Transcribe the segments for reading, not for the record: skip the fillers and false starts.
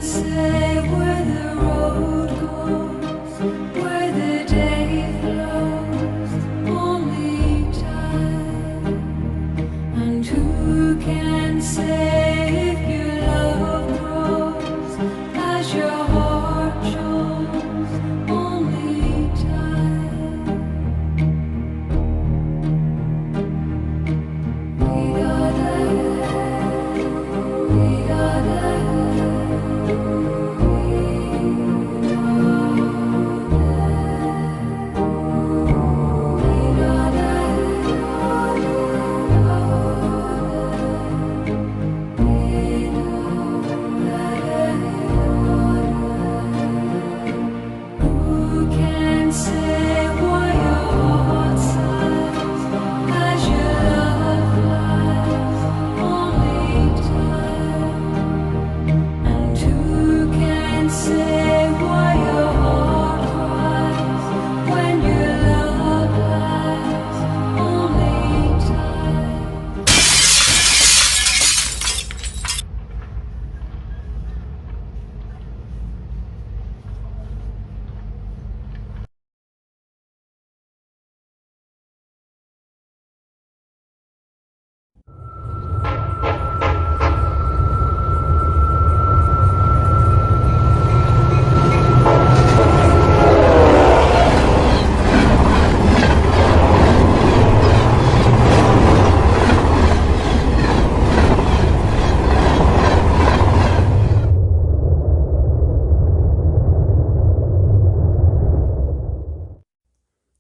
say where the road goes, where the day flows, only time. And who can say if your love grows as your heart shows, only time. We Who can say why your heart sighs as your love flies? Only time. And who can say why your heart cries when your love lies? Only time.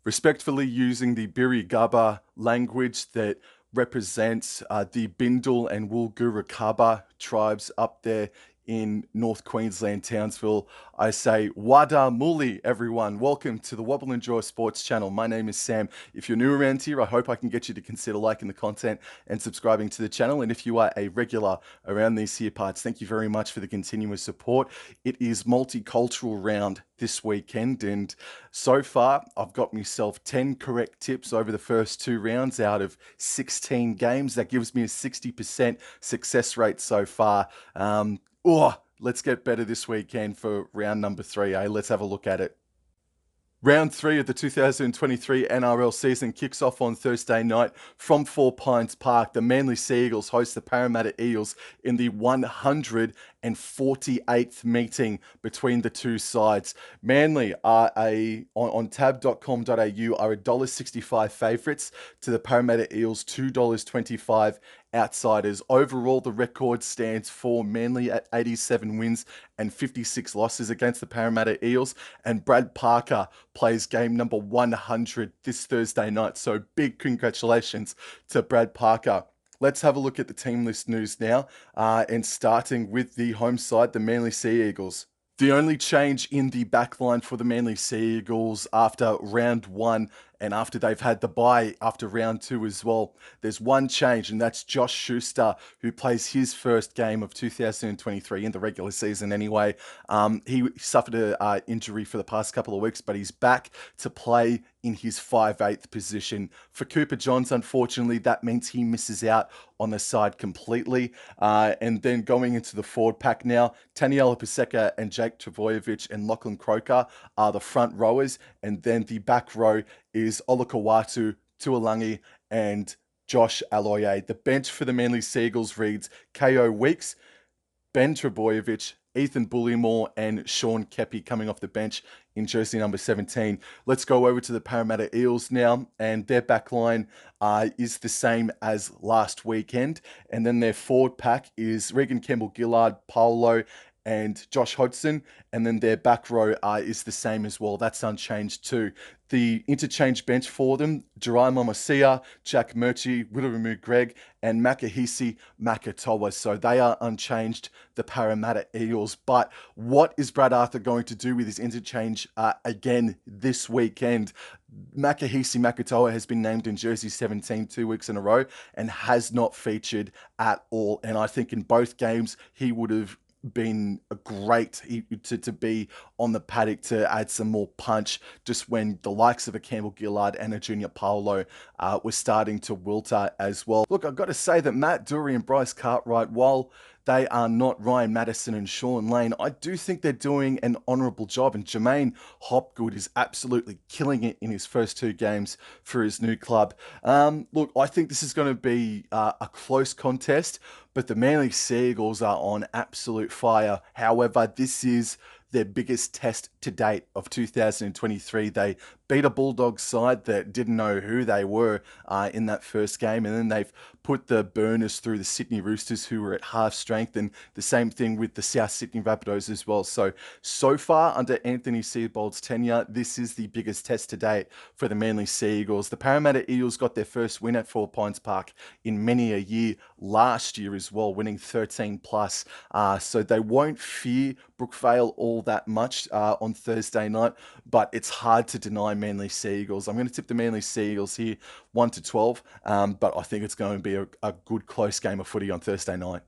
Respectfully using the Birigaba language that represents the Bindal and Woolgoorukaba tribes up there in North Queensland, Townsville, I say Wada Muli, everyone. Welcome to the Wobble and Draw Sports channel. My name is Sam. If you're new around here, I hope I can get you to consider liking the content and subscribing to the channel. And if you are a regular around these here parts, thank you very much for the continuous support. It is multicultural round this weekend, and so far I've got myself 10 correct tips over the first 2 rounds out of 16 games. That gives me a 60% success rate so far. Let's get better this weekend for round number 3, eh? Let's have a look at it. Round 3 of the 2023 NRL season kicks off on Thursday night from 4 Pines Park. The Manly Sea Eagles host the Parramatta Eels in the 148th meeting between the two sides. Manly are on tab.com.au are $1.65 favourites to the Parramatta Eels $2.25 outsiders. Overall, the record stands for Manly at 87 wins and 56 losses against the Parramatta Eels, and Brad Parker plays game number 100 this Thursday night. So big congratulations to Brad Parker. Let's have a look at the team list news now, and starting with the home side, the Manly Sea Eagles. The only change in the backline for the Manly Sea Eagles after round 1 and after they've had the bye after round 2 as well, there's one change, and that's Josh Schuster, who plays his first game of 2023 in the regular season anyway. He suffered an injury for the past couple of weeks, but he's back to play in his 5/8 position. For Cooper Johns, unfortunately, that means he misses out on the side completely. And then going into the forward pack now, Taniela Paseka and Jake Travojevic and Lachlan Croker are the front rowers. And then the back row is Olakawatu, Tuolangi, and Josh Aloye. The bench for the Manly Sea Eagles reads Ko Weeks, Ben Trebojevic, Ethan Bullymore, and Sean Kepi coming off the bench in jersey number 17. Let's go over to the Parramatta Eels now, and their backline is the same as last weekend. And then their forward pack is Regan Campbell-Gillard, Paolo, and Josh Hodgson, and then their back row is the same as well. That's unchanged too. The interchange bench for them, Jirai Momosia, Jack Murchie, Willarumu Greg, and Makahisi Makatoa. So they are unchanged, the Parramatta Eels. But what is Brad Arthur going to do with his interchange again this weekend? Makahisi Makatoa has been named in jersey 17 2 weeks in a row and has not featured at all. And I think in both games, he would have been great to be on the paddock to add some more punch just when the likes of a Campbell Gillard and a Junior Paolo were starting to wilter as well. Look, I've got to say that Matt Dury and Bryce Cartwright, while they are not Ryan Madison and Sean Lane. I do think they're doing an honourable job, and Jermaine Hopgood is absolutely killing it in his first 2 games for his new club. Look, I think this is going to be a close contest, but the Manly Seagulls are on absolute fire. However, this is their biggest test to date of 2023. They beat a Bulldogs side that didn't know who they were in that first game, and then they've put the burners through the Sydney Roosters, who were at half strength, and the same thing with the South Sydney Rabbitohs as well. So far under Anthony Seibold's tenure, this is the biggest test to date for the Manly Sea Eagles. The Parramatta Eels got their first win at Four Pines Park in many a year last year as well, winning 13 plus. So they won't fear Brookvale all that much on Thursday night, but it's hard to deny Manly Sea Eagles. I'm going to tip the Manly Sea Eagles here 1-12, but I think it's going to be a good close game of footy on Thursday night.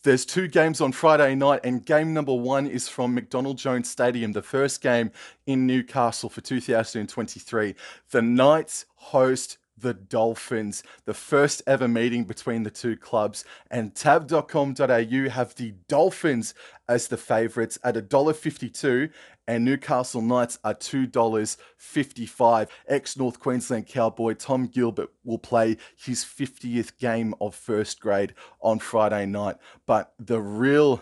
There's 2 games on Friday night, and game number 1 is from McDonald Jones Stadium, the first game in Newcastle for 2023. The Knights host the Dolphins, the first ever meeting between the two clubs, and tab.com.au have the Dolphins as the favourites at $1.52, and Newcastle Knights are $2.55. Ex-North Queensland Cowboy Tom Gilbert will play his 50th game of first grade on Friday night. But the real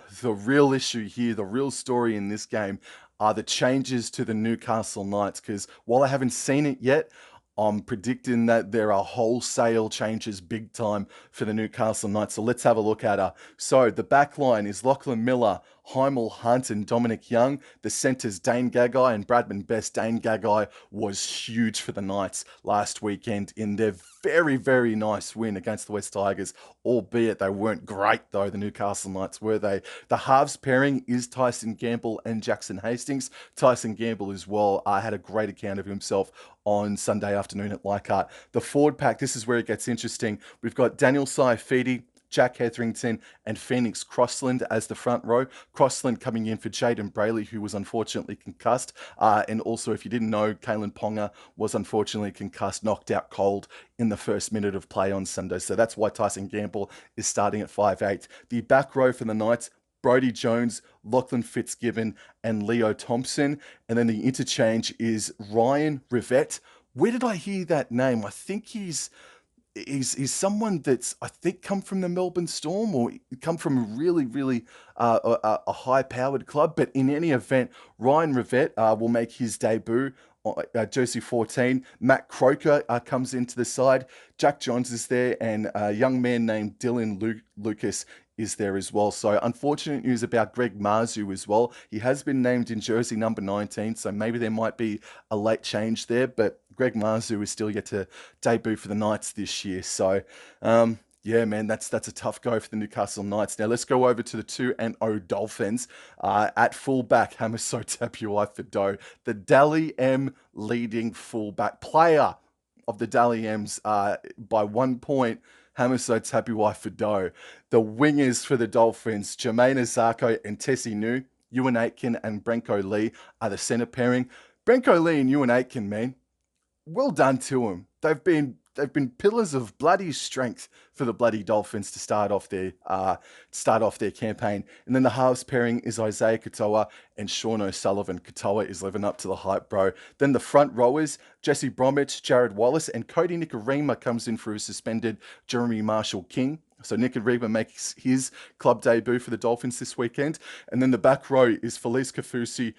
issue here, the real story in this game are the changes to the Newcastle Knights, because while I haven't seen it yet, I'm predicting that there are wholesale changes big time for the Newcastle Knights. So let's have a look at her. So the back line is Lachlan Miller, Heimel Hunt and Dominic Young. The centres, Dane Gagai and Bradman Best. Dane Gagai was huge for the Knights last weekend in their very, very nice win against the West Tigers, albeit they weren't great though, the Newcastle Knights, were they? The halves pairing is Tyson Gamble and Jackson Hastings. Tyson Gamble as well had a great account of himself on Sunday afternoon at Leichhardt. The forward pack, this is where it gets interesting. We've got Daniel Saifidi, Jack Hetherington and Phoenix Crossland as the front row. Crossland coming in for Jaden Brayley, who was unfortunately concussed. And also, if you didn't know, Kalen Ponga was unfortunately concussed, knocked out cold in the first minute of play on Sunday. So that's why Tyson Gamble is starting at 5'8". The back row for the Knights, Brodie Jones, Lachlan Fitzgibbon, and Leo Thompson. And then the interchange is Ryan Rivette. Where did I hear that name? I think he's someone that's, I think, come from the Melbourne Storm or come from a really a high-powered club. But in any event, Ryan Rivette will make his debut jersey 14. Matt Croker comes into the side. Jack Johns is there, and a young man named Dylan Lucas is there as well. So unfortunate news about Greg Marzu as well. He has been named in jersey number 19, so maybe there might be a late change there, but Greg Marzu is still yet to debut for the Knights this year. So yeah, man, that's a tough go for the Newcastle Knights. Now let's go over to the 2-0 Dolphins. At fullback, Hamiso Tapuai-Fidow, the Dally M leading fullback player of the Dally M's by 1 point. Hamiso Tapuai-Fidow. The wingers for the Dolphins, Jermaine Azarko and Tessie New. Ewan Aitken and Brenko Lee are the centre pairing. Brenko Lee and Ewan Aitken, man, well done to them. They've been pillars of bloody strength for the bloody Dolphins to start off their campaign. And then the halves pairing is Isaiah Katoa and Sean O'Sullivan. Katoa is living up to the hype, bro. Then the front rowers, Jesse Bromwich, Jared Wallace, and Cody Nikorima comes in for a suspended Jeremy Marshall King. So Nikorima makes his club debut for the Dolphins this weekend. And then the back row is Felice Kafusi,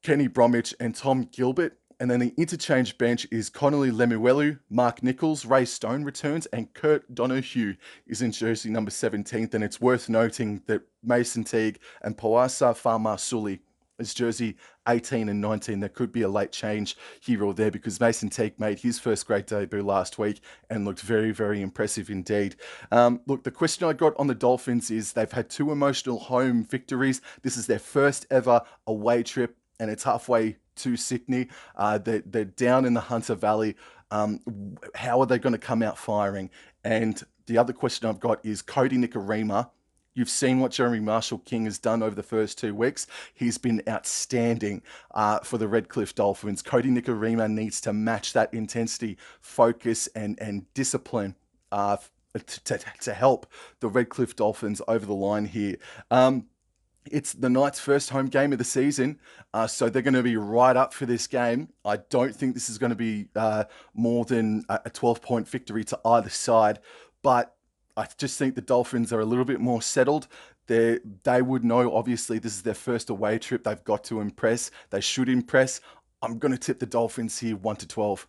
Kenny Bromwich, and Tom Gilbert. And then the interchange bench is Connolly Lemuelu, Mark Nichols, Ray Stone returns, and Kurt Donahue is in jersey number 17th. And it's worth noting that Mason Teague and Poasa Farmasuli is jersey 18 and 19. There could be a late change here or there because Mason Teague made his first grade debut last week and looked very, very impressive indeed. Look, the question I got on the Dolphins is they've had 2 emotional home victories. This is their first ever away trip, and it's halfway to Sydney. They're down in the Hunter Valley. How are they going to come out firing? And the other question I've got is Cody Nikorima. You've seen what Jeremy Marshall King has done over the first 2 weeks. He's been outstanding for the Redcliffe Dolphins. Cody Nikorima needs to match that intensity, focus, and discipline to help the Redcliffe Dolphins over the line here. It's the Knights' first home game of the season, so they're going to be right up for this game. I don't think this is going to be more than a 12-point victory to either side, but I just think the Dolphins are a little bit more settled. They would know, obviously, this is their first away trip. They've got to impress. They should impress. I'm going to tip the Dolphins here 1-12.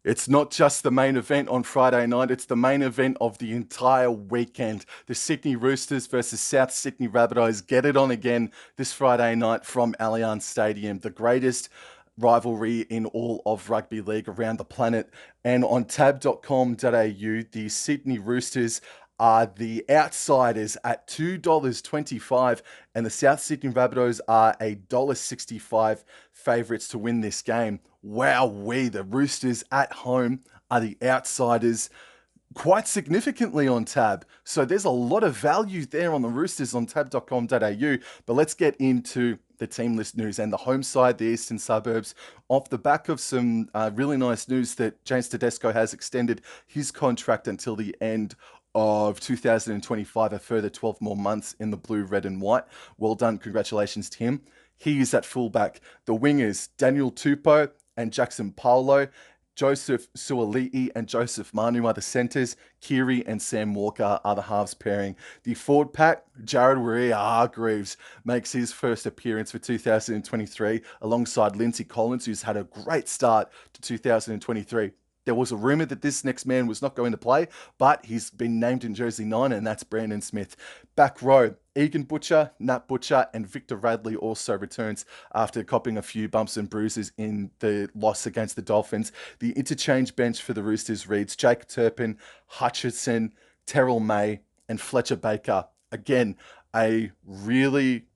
It's not just the main event on Friday night, it's the main event of the entire weekend. The Sydney Roosters versus South Sydney Rabbitohs get it on again this Friday night from Allianz Stadium, the greatest rivalry in all of rugby league around the planet. And on tab.com.au, the Sydney Roosters are the outsiders at $2.25, and the South Sydney Rabbitohs are $1.65 favourites to win this game. Wowee, the Roosters at home are the outsiders quite significantly on tab. So there's a lot of value there on the Roosters on tab.com.au. But let's get into the team list news and the home side, the eastern suburbs, off the back of some really nice news that James Tedesco has extended his contract until the end of 2025, a further 12 more months in the blue, red and white. Well done. Congratulations to him. He is at fullback. The wingers, Daniel Tupou and Jackson Paulo. Joseph Suali'i and Joseph Manu are the centres. Kiri and Sam Walker are the halves pairing. The forward pack, Jared Waerea-Hargreaves makes his first appearance for 2023 alongside Lindsay Collins, who's had a great start to 2023. There was a rumour that this next man was not going to play, but he's been named in jersey 9, and that's Brandon Smith. Back row, Egan Butcher, Nat Butcher, and Victor Radley also returns after copping a few bumps and bruises in the loss against the Dolphins. The interchange bench for the Roosters reads Jake Turpin, Hutchison, Terrell May, and Fletcher Baker. Again, a really...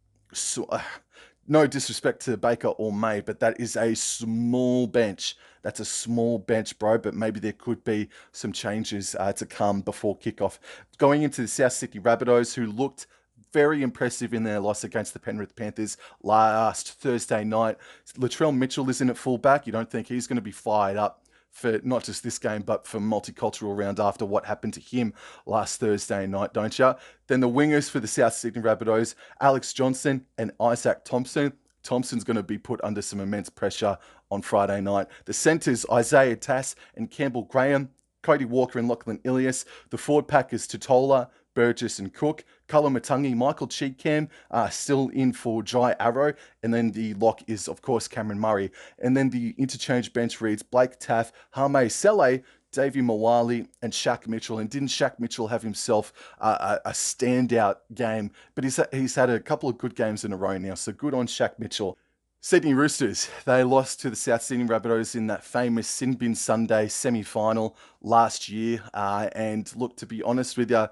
no disrespect to Baker or May, but that is a small bench. That's a small bench, bro, but maybe there could be some changes to come before kickoff. Going into the South Sydney Rabbitohs, who looked very impressive in their loss against the Penrith Panthers last Thursday night. Latrell Mitchell is in at fullback. You don't think he's going to be fired up for not just this game, but for multicultural round after what happened to him last Thursday night, don't you? Then the wingers for the South Sydney Rabbitohs, Alex Johnson and Isaac Thompson. Thompson's going to be put under some immense pressure on Friday night. The centres, Isaiah Tass and Campbell Graham, Cody Walker and Lachlan Ilias. The forward pack is Totola, Burgess and Cook. Cullen Matangi, Michael Cheekham still in for Jai Arrow. And then the lock is, of course, Cameron Murray. And then the interchange bench reads Blake Taff, Hame Sele, Davey Mawali and Shaq Mitchell. And didn't Shaq Mitchell have himself a standout game? But he's had a couple of good games in a row now, so good on Shaq Mitchell. Sydney Roosters, they lost to the South Sydney Rabbitohs in that famous Sin Bin Sunday semi-final last year. And look, to be honest with you,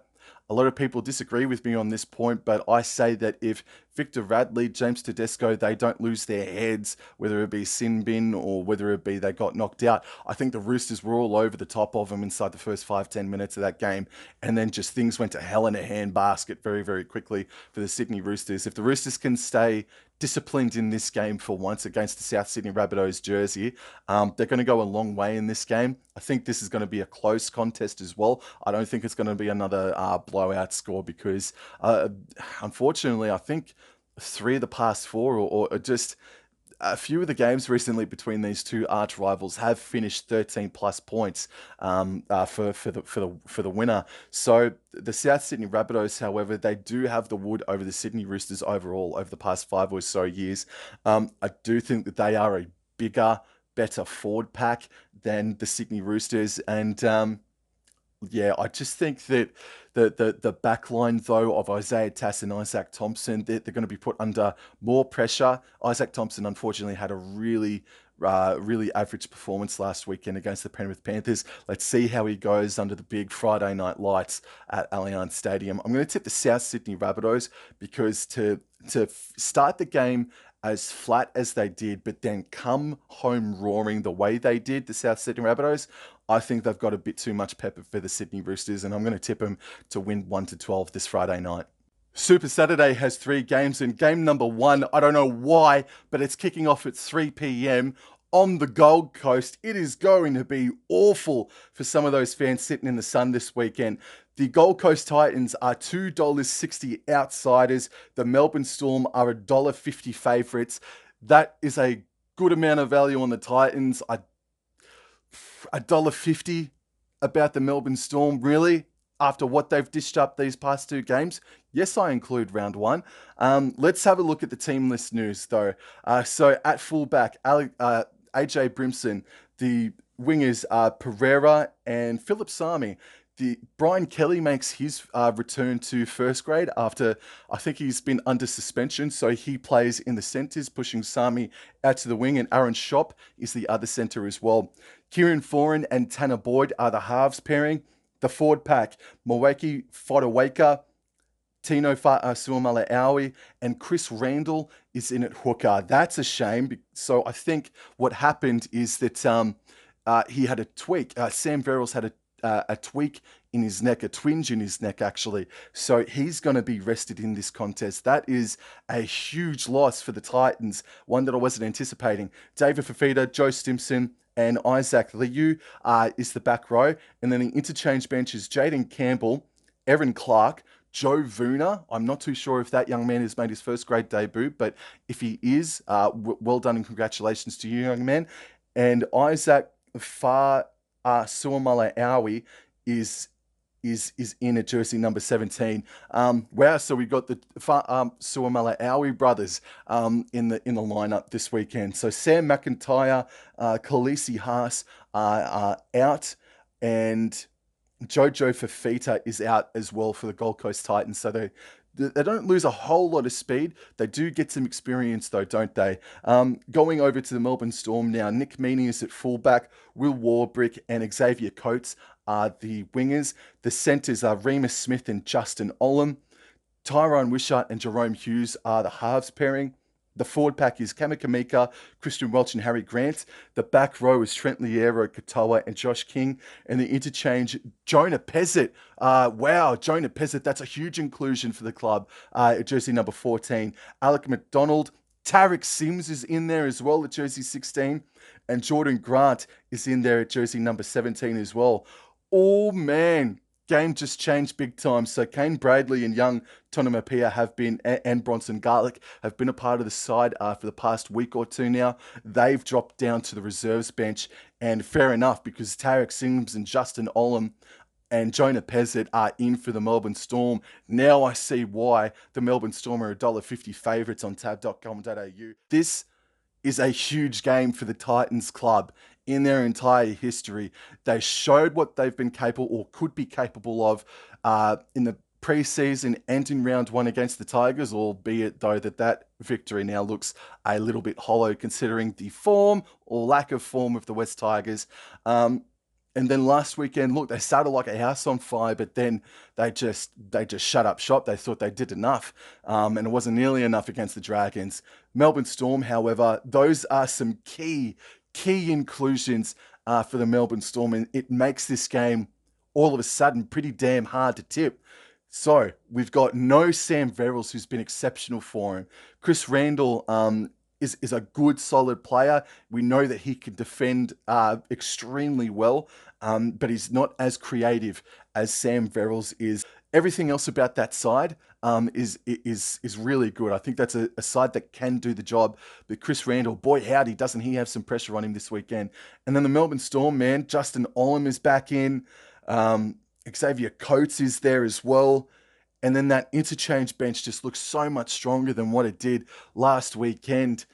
a lot of people disagree with me on this point, but I say that if Victor Radley, James Tedesco, they don't lose their heads, whether it be sin bin or whether it be they got knocked out, I think the Roosters were all over the top of them inside the first 5-10 minutes of that game. And then just things went to hell in a handbasket very, very quickly for the Sydney Roosters. If the Roosters can stay disciplined in this game for once against the South Sydney Rabbitohs jersey, they're going to go a long way in this game. I think this is going to be a close contest as well. I don't think it's going to be another blowout score because, unfortunately, I think 3 of the past 4 or just a few of the games recently between these two arch rivals have finished 13 plus points for the winner. So the South Sydney Rabbitohs, however, they do have the wood over the Sydney Roosters overall over the past 5 or so years. I do think that they are a bigger, better forward pack than the Sydney Roosters, and yeah, I just think that the back line, though, of Isaiah Tass and Isaac Thompson, they're going to be put under more pressure. Isaac Thompson, unfortunately, had a really average performance last weekend against the Penrith Panthers. Let's see how he goes under the big Friday night lights at Allianz Stadium. I'm going to tip the South Sydney Rabbitohs because to start the game as flat as they did, but then come home roaring the way they did, the South Sydney Rabbitohs, I think they've got a bit too much pepper for the Sydney Roosters, and I'm going to tip them to win 1-12 this Friday night. Super Saturday has 3 games, and game number 1, I don't know why, but it's kicking off at 3 p.m. on the Gold Coast. It is going to be awful for some of those fans sitting in the sun this weekend. The Gold Coast Titans are $2.60 outsiders. The Melbourne Storm are $1.50 favourites. That is a good amount of value on the Titans. $1.50 about the Melbourne Storm, really? After what they've dished up these past two games? Yes, I include round one. Let's have a look at the team list news, though. So at fullback, AJ Brimson. The wingers are Pereira and Philip Sami. Brian Kelly makes his return to first grade after I think he's been under suspension, so he plays in the centres, pushing Sami out to the wing, and Aaron Schopp is the other centre as well. Kieran Foran and Tanner Boyd are the halves pairing. The forward pack, Mweki Fodawaka, Tino Suamala-Aui, and Chris Randall is in at hooker. That's a shame. So I think what happened is that he had a tweak. Sam Verrills had a tweak in his neck, a twinge in his neck, actually. So he's going to be rested in this contest. That is a huge loss for the Titans, one that I wasn't anticipating. David Fafita, Joe Stimson, and Isaac Liu is the back row. And then the interchange bench is Jaden Campbell, Erin Clark, Joe Vuna. I'm not too sure if that young man has made his first grade debut, but if he is, well done and congratulations to you, young man. And Isaac Suamala-Aui is in at jersey number 17. Wow, so we got the Suamala-Aui brothers in the lineup this weekend. So Sam McIntyre, Khaleesi Haas are out, and Jojo Fafita is out as well for the Gold Coast Titans. So they don't lose a whole lot of speed. They do get some experience, though, don't they? Going over to the Melbourne Storm now, Nick Meaney is at fullback, Will Warbrick and Xavier Coates are the wingers. The centres are Remus Smith and Justin Olam. Tyrone Wishart and Jerome Hughes are the halves pairing. The forward pack is Kamakamika, Christian Welch and Harry Grant. The back row is Trent Liero, Katoa and Josh King. And the interchange, Jonah Pezzett. Wow, Jonah Pezzett, that's a huge inclusion for the club at jersey number 14. Alec McDonald, Tarek Sims is in there as well at jersey 16. And Jordan Grant is in there at jersey number 17 as well. Oh, man. Game just changed big time. So Kane Bradley and young Tonamapia have been, and Bronson Garlick have been a part of the side for the past week or two now. They've dropped down to the reserves bench, and fair enough, because Tarek Sims and Justin Olam and Jonah Pezzett are in for the Melbourne Storm. Now I see why the Melbourne Storm are $1.50 favourites on tab.com.au. This is a huge game for the Titans club in their entire history. They showed what they've been capable or could be capable of in the preseason and in round one against the Tigers, albeit though that victory now looks a little bit hollow considering the form or lack of form of the West Tigers. And then last weekend, look, they started like a house on fire, but then they just shut up shop. They thought they did enough, and it wasn't nearly enough against the Dragons. Melbourne Storm, however, those are some key inclusions for the Melbourne Storm, and it makes this game all of a sudden pretty damn hard to tip. So we've got no Sam Verrills, who's been exceptional for him. Chris Randall is a good, solid player. We know that he can defend extremely well, but he's not as creative as Sam Verrills is. Everything else about that side is really good. I think that's a side that can do the job. But Chris Randall, boy howdy, doesn't he have some pressure on him this weekend? And then the Melbourne Storm, man, Justin Olam is back in. Xavier Coates is there as well. And then that interchange bench just looks so much stronger than what it did last weekend.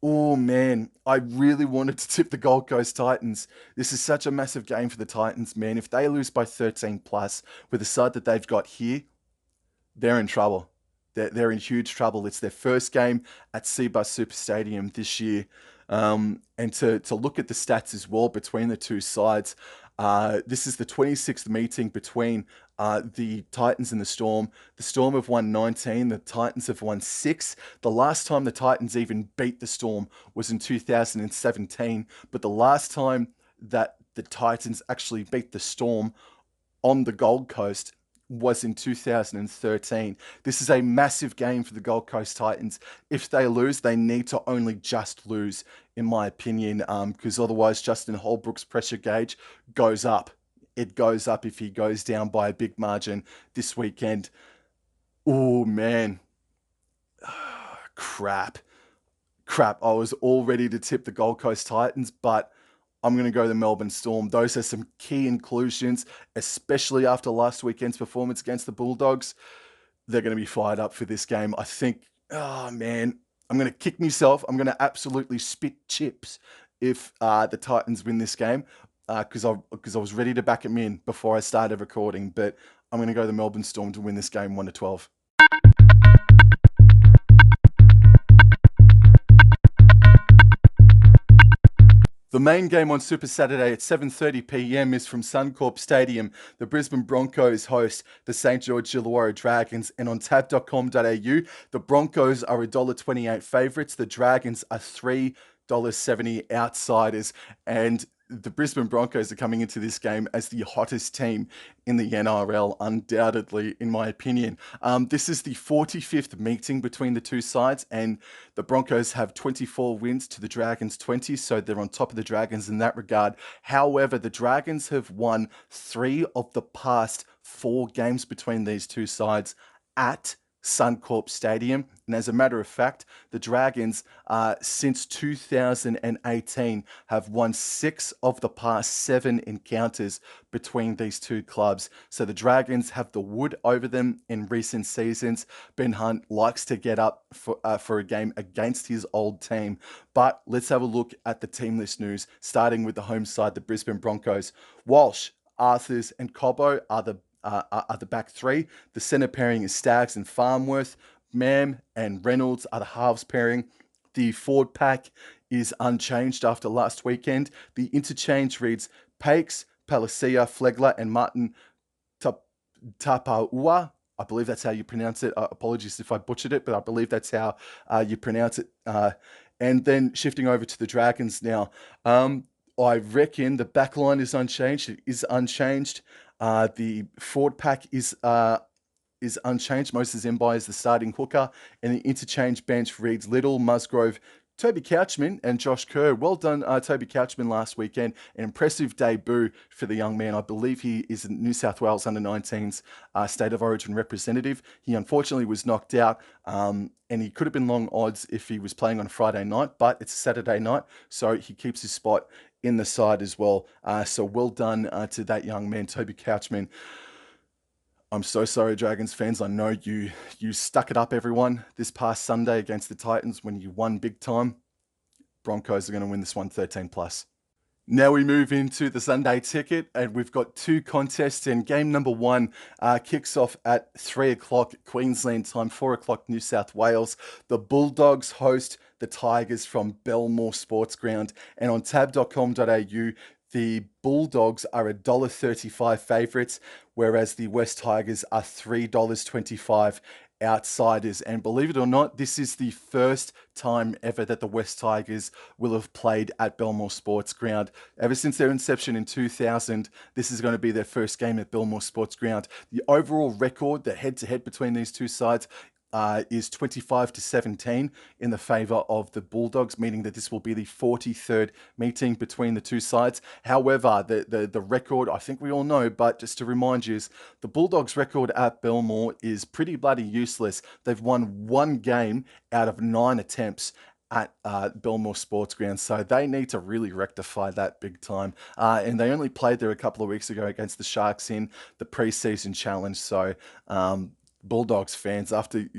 Oh, man, I really wanted to tip the Gold Coast Titans. This is such a massive game for the Titans, man. If they lose by 13 plus with the side that they've got here, they're in trouble. They're in huge trouble. It's their first game at Cbus Super Stadium this year. And to look at the stats as well between the two sides, this is the 26th meeting between the Titans and the Storm. The Storm have won 19. The Titans have won 6. The last time the Titans even beat the Storm was in 2017. But the last time that the Titans actually beat the Storm on the Gold Coast was in 2013. This is a massive game for the Gold Coast Titans. If they lose, they need to only just lose, in my opinion, because otherwise Justin Holbrook's pressure gauge goes up. It goes up if he goes down by a big margin this weekend. Oh, man. Crap. I was all ready to tip the Gold Coast Titans, but I'm going to go the Melbourne Storm. Those are some key inclusions, especially after last weekend's performance against the Bulldogs. They're going to be fired up for this game. I think, oh man, I'm going to kick myself. I'm going to absolutely spit chips if the Titans win this game because I was ready to back them in before I started recording. But I'm going to go the Melbourne Storm to win this game 1-12. The main game on Super Saturday at 7:30 p.m. is from Suncorp Stadium. The Brisbane Broncos host the St. George Illawarra Dragons, and on tab.com.au, the Broncos are $1.28 favourites. The Dragons are $3.70 outsiders, and the Brisbane Broncos are coming into this game as the hottest team in the NRL, undoubtedly, in my opinion. This is the 45th meeting between the two sides, and the Broncos have 24 wins to the Dragons 20, so they're on top of the Dragons in that regard. However, the Dragons have won 3 of the past 4 games between these two sides at Suncorp Stadium. And as a matter of fact, the Dragons, since 2018, have won 6 of the past 7 encounters between these two clubs. So the Dragons have the wood over them in recent seasons. Ben Hunt likes to get up for a game against his old team. But let's have a look at the team list news, starting with the home side, the Brisbane Broncos. Walsh, Arthurs, and Cobbo are the back 3. The centre pairing is Staggs and Farnworth. Mam and Reynolds are the halves pairing. The forward pack is unchanged after last weekend. The interchange reads Pakes, Palacia, Flegler, and Martin Tapaua. I believe that's how you pronounce it. Apologies if I butchered it, but I believe that's how you pronounce it. And then shifting over to the Dragons now. I reckon the back line is unchanged. It is unchanged. The forward pack is unchanged. Moses Mbai is the starting hooker, and the interchange bench reads Little, Musgrove, Toby Couchman, and Josh Kerr. Well done, Toby Couchman, last weekend. An impressive debut for the young man. I believe he is a New South Wales under-19s State of Origin representative. He unfortunately was knocked out, and he could have been long odds if he was playing on a Friday night, but it's a Saturday night, so he keeps his spot in the side as well. So well done to that young man, Toby Couchman. I'm so sorry, Dragons fans. I know you stuck it up, everyone, this past Sunday against the Titans when you won big time. Broncos are going to win this one 13+. Now we move into the Sunday ticket, and we've got 2 contests, and game number 1 kicks off at 3 o'clock Queensland time, 4 o'clock New South Wales. The Bulldogs host the Tigers from Belmore Sports Ground, and on tab.com.au, the Bulldogs are $1.35 favourites, whereas the West Tigers are $3.25 outsiders. And believe it or not, this is the first time ever that the West Tigers will have played at Belmore Sports Ground. Ever since their inception in 2000, this is going to be their first game at Belmore Sports Ground. The overall record, the head-to-head between these two sides, is 25-17 in the favour of the Bulldogs, meaning that this will be the 43rd meeting between the two sides. However, the record, I think we all know, but just to remind you, is the Bulldogs' record at Belmore is pretty bloody useless. They've won 1 game out of 9 attempts at Belmore Sports Ground, so they need to really rectify that big time. And they only played there a couple of weeks ago against the Sharks in the pre-season challenge, so Bulldogs fans, after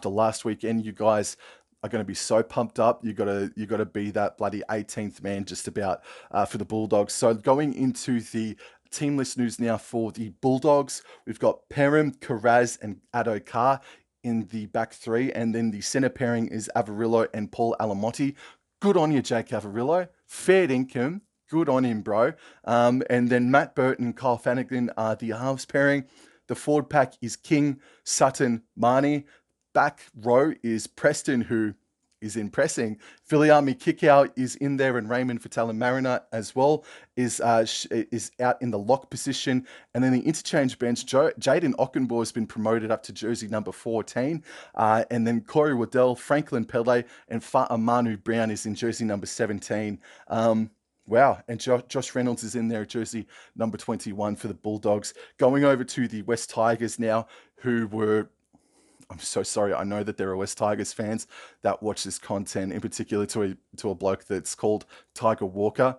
last weekend, you guys are going to be so pumped up. You got to be that bloody 18th man just about for the Bulldogs. So going into the team list news now for the Bulldogs, we've got Perham, Carraz, and Addo Carr in the back 3, and then the centre pairing is Avarillo and Paul Alamotti. Good on you, Jake Avarillo. Fair income. Good on him, bro. And then Matt Burton and Kyle Flanagan are the halves pairing. The forward pack is King, Sutton, Marnie. Back row is Preston, who is impressing. Viliami Kikau is in there, and Raymond Fatala-Mariner as well is out in the lock position. And then the interchange bench, Jaden Ockenbaugh has been promoted up to jersey number 14. And then Corey Waddell, Franklin Pele, and Fa'amanu Brown is in jersey number 17. Wow, and Josh Reynolds is in there at jersey number 21 for the Bulldogs. Going over to the West Tigers now, who were... I'm so sorry. I know that there are West Tigers fans that watch this content, in particular to a bloke that's called Tiger Walker.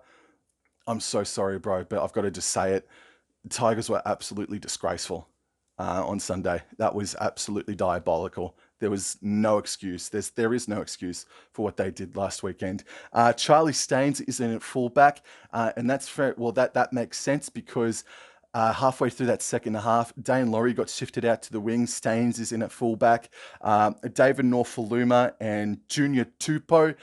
I'm so sorry, bro, but I've got to just say it. The Tigers were absolutely disgraceful on Sunday. That was absolutely diabolical. There was no excuse. There is no excuse for what they did last weekend. Charlie Staines is in at fullback, and that's fair. Well, that makes sense because halfway through that second half, Dane Laurie got shifted out to the wing. Staines is in at fullback. David Norfoluma and Junior Tupou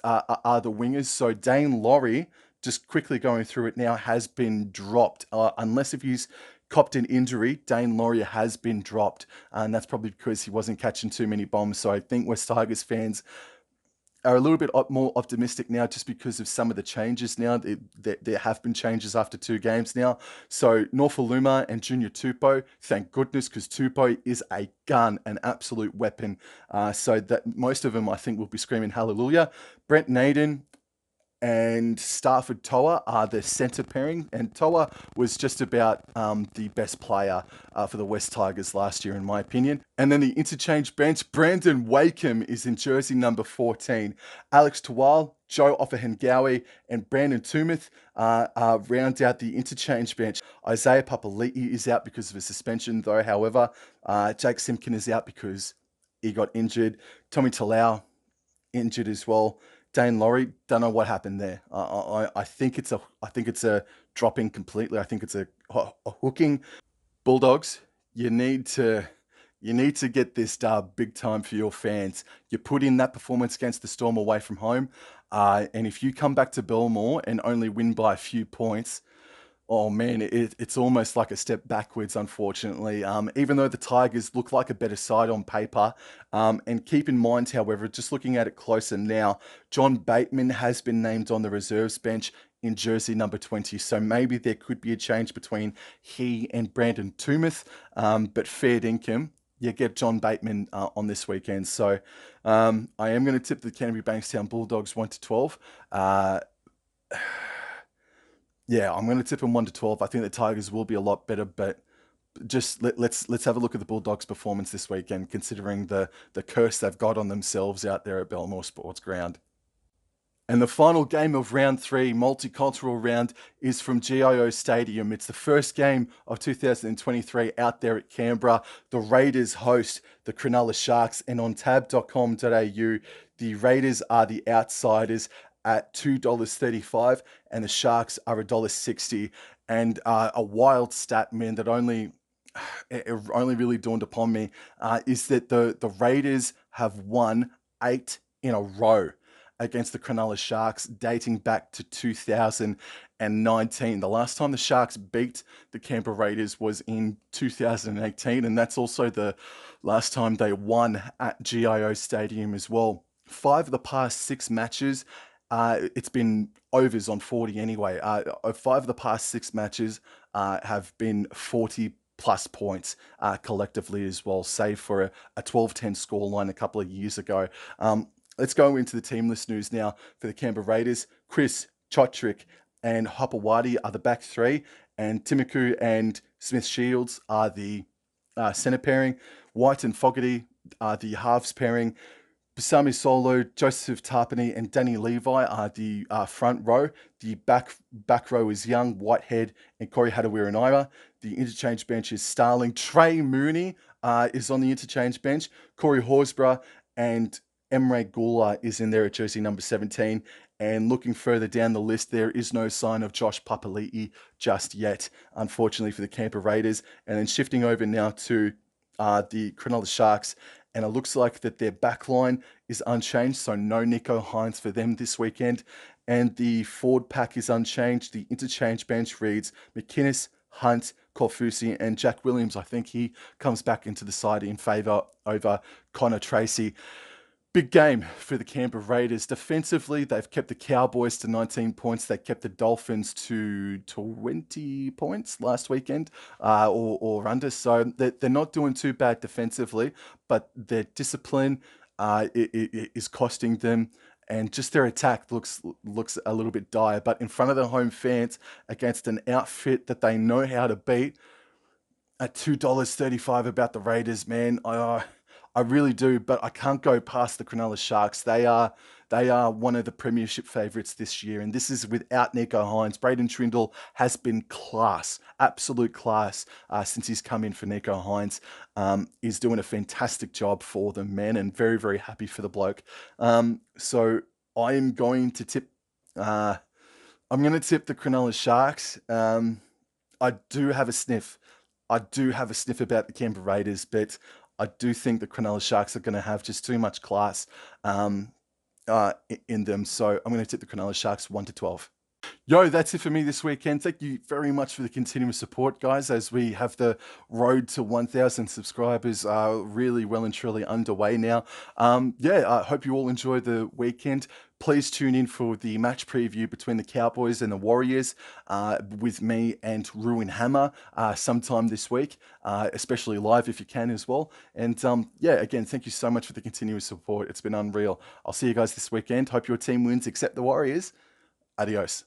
are the wingers. So Dane Laurie, just quickly going through it now, has been dropped. Unless if he's copped an injury, Dane Laurie has been dropped. And that's probably because he wasn't catching too many bombs. So I think West Tigers fans are a little bit more optimistic now just because of some of the changes now. There have been changes after 2 games now. So Norfoluma and Junior Tupou, thank goodness, because Tupou is a gun, an absolute weapon. So that most of them, I think, will be screaming hallelujah. Brent Naden and Stafford Toa are the centre pairing, and Toa was just about the best player for the West Tigers last year, in my opinion. And then the interchange bench, Brandon Wakeham is in jersey number 14. Alex Tawal, Joe Offahengawi, and Brandon Tumith round out the interchange bench. Isaiah Papali'i is out because of a suspension, though. However, Jake Simpkin is out because he got injured. Tommy Talau injured as well. Dane Laurie, don't know what happened there. I think it's a dropping completely. I think it's a hooking. Bulldogs, you need to get this dub big time for your fans. You put in that performance against the Storm away from home, and if you come back to Belmore and only win by a few points, oh man, it's almost like a step backwards, unfortunately. Even though the Tigers look like a better side on paper, and keep in mind, however, just looking at it closer now, John Bateman has been named on the reserves bench in jersey number 20. So maybe there could be a change between he and Brandon Tumith, but fair dinkum, you get John Bateman on this weekend. So I am going to tip the Canterbury Bankstown Bulldogs 1-12. Yeah, I'm going to tip them 1-12. I think the Tigers will be a lot better, but just let's have a look at the Bulldogs' performance this weekend, considering the curse they've got on themselves out there at Belmore Sports Ground. And the final game of round 3, multicultural round, is from GIO Stadium. It's the first game of 2023 out there at Canberra. The Raiders host the Cronulla Sharks, and on tab.com.au, the Raiders are the outsiders at $2.35, and the Sharks are $1.60. And a wild stat, man, that only really dawned upon me is that the Raiders have won 8 in a row against the Cronulla Sharks, dating back to 2019. The last time the Sharks beat the Canberra Raiders was in 2018, and that's also the last time they won at GIO Stadium as well. 5 of the past 6 matches, it's been overs on 40 anyway. 5 of the past 6 matches have been 40 plus points collectively as well, save for a 12-10 scoreline a couple of years ago. Let's go into the team list news now for the Canberra Raiders. Chris, Chotrick, and Hopewadi are the back 3, and Timiku and Smith Shields are the centre pairing. White and Fogarty are the halves pairing. Basami Solo, Joseph Tarpany, and Danny Levi are the front row. The back row is Young, Whitehead, and Corey Hadawira-Naira. The interchange bench is Starling. Trey Mooney is on the interchange bench. Corey Horsburgh and Emre Gula is in there at jersey number 17. And looking further down the list, there is no sign of Josh Papali'i just yet, unfortunately, for the Canberra Raiders. And then shifting over now to the Cronulla Sharks, and it looks like that their backline is unchanged, so no Nico Hines for them this weekend. And the forward pack is unchanged. The interchange bench reads McInnes, Hunt, Korfusi, and Jack Williams. I think he comes back into the side in favour over Connor Tracy. Big game for the Canberra Raiders. Defensively, they've kept the Cowboys to 19 points. They kept the Dolphins to 20 points last weekend, or under. So they're not doing too bad defensively, but their discipline is costing them. And just their attack looks a little bit dire. But in front of the home fans, against an outfit that they know how to beat, at $2.35 about the Raiders, man. I really do, but I can't go past the Cronulla Sharks. They are one of the premiership favourites this year, and this is without Nico Hines. Braden Trindle has been class, absolute class, since he's come in for Nico Hines. He's doing a fantastic job for them, man, and very, very happy for the bloke. So I am going to tip. I'm going to tip the Cronulla Sharks. I do have a sniff. I do have a sniff about the Canberra Raiders, but I do think the Cronulla Sharks are going to have just too much class in them. So I'm going to tip the Cronulla Sharks 1-12. Yo, that's it for me this weekend. Thank you very much for the continuous support, guys, as we have the road to 1,000 subscribers really well and truly underway now. Yeah, I hope you all enjoy the weekend. Please tune in for the match preview between the Cowboys and the Warriors with me and Ruin Hammer sometime this week, especially live if you can as well. And yeah, again, thank you so much for the continuous support. It's been unreal. I'll see you guys this weekend. Hope your team wins, except the Warriors. Adios.